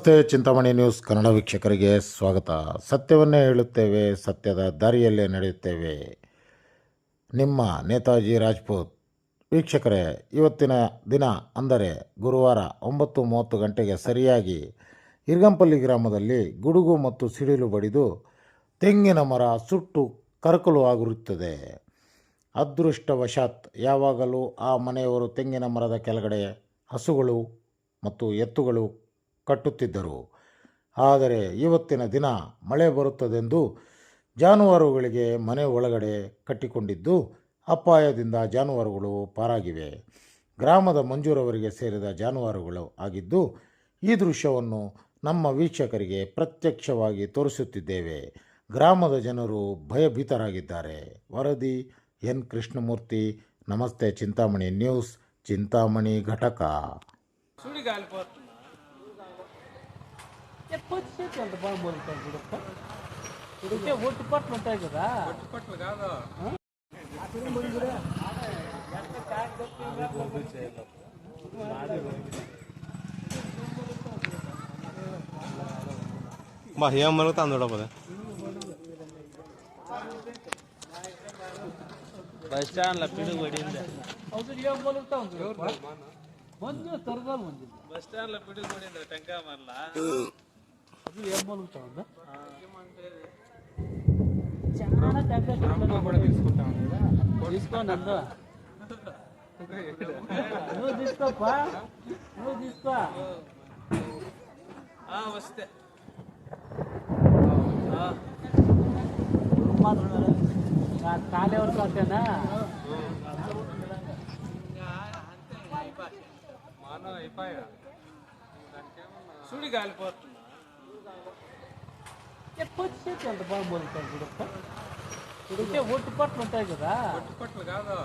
ನಮಸ್ತೆ. ಚಿಂತಾಮಣಿ ನ್ಯೂಸ್ ಕನ್ನಡ ವೀಕ್ಷಕರಿಗೆ ಸ್ವಾಗತ. ಸತ್ಯವನ್ನೇ ಹೇಳುತ್ತೇವೆ, ಸತ್ಯದ ದಾರಿಯಲ್ಲೇ ನಡೆಯುತ್ತೇವೆ. ನಿಮ್ಮ ನೇತಾಜಿ ರಾಜ್ಪೂತ್. ವೀಕ್ಷಕರೇ, ಇವತ್ತಿನ ದಿನ ಅಂದರೆ ಗುರುವಾರ 9:30 ಗಂಟೆಗೆ ಸರಿಯಾಗಿ ಇರ್ಗಂಪಲ್ಲಿ ಗ್ರಾಮದಲ್ಲಿ ಗುಡುಗು ಮತ್ತು ಸಿಡಿಲು ಬಡಿದು ತೆಂಗಿನ ಮರ ಸುಟ್ಟು ಕರಕಲು ಆಗಿರುತ್ತದೆ. ಅದೃಷ್ಟವಶಾತ್ ಯಾವಾಗಲೂ ಆ ಮನೆಯವರು ತೆಂಗಿನ ಮರದ ಕೆಳಗಡೆ ಹಸುಗಳು ಮತ್ತು ಎತ್ತುಗಳು ಕಟ್ಟುತ್ತಿದ್ದರು. ಆದರೆ ಇವತ್ತಿನ ದಿನ ಮಳೆ ಬರುತ್ತದೆಂದು ಜಾನುವಾರುಗಳಿಗೆ ಮನೆ ಒಳಗಡೆ ಕಟ್ಟಿಕೊಂಡಿದ್ದು ಅಪಾಯದಿಂದ ಜಾನುವಾರುಗಳು ಪಾರಾಗಿವೆ. ಗ್ರಾಮದ ಮಂಜೂರವರಿಗೆ ಸೇರಿದ ಜಾನುವಾರುಗಳು ಆಗಿದ್ದು ಈ ದೃಶ್ಯವನ್ನು ನಮ್ಮ ವೀಕ್ಷಕರಿಗೆ ಪ್ರತ್ಯಕ್ಷವಾಗಿ ತೋರಿಸುತ್ತಿದ್ದೇವೆ. ಗ್ರಾಮದ ಜನರು ಭಯಭೀತರಾಗಿದ್ದಾರೆ. ವರದಿ ಎನ್ ಕೃಷ್ಣಮೂರ್ತಿ. ನಮಸ್ತೆ. ಚಿಂತಾಮಣಿ ನ್ಯೂಸ್, ಚಿಂತಾಮಣಿ ಘಟಕ. బస్ స్టాండ్లో పిడుగు పడింది. బస్ స్టాండ్లో పిడుగు పడింది. టెంకాయ మరలా అది ఏం మొలుగుతా ఉందా? చాలా టెంకాయ కూడా తీసుకుంటా ఉందా? తీసుకోండి అందు. నువ్వు తీసుకోపా, నువ్వు తీసుకో. వస్తే కాలేవరకు వస్తేనా సుడి కాలిపోతుంది. ఎంత బాగా మొలుగుతాయి చూడప్ప. ఒట్టి పట్లు ఉంటాయి కదా. ఒట్టి పట్లు కాదు.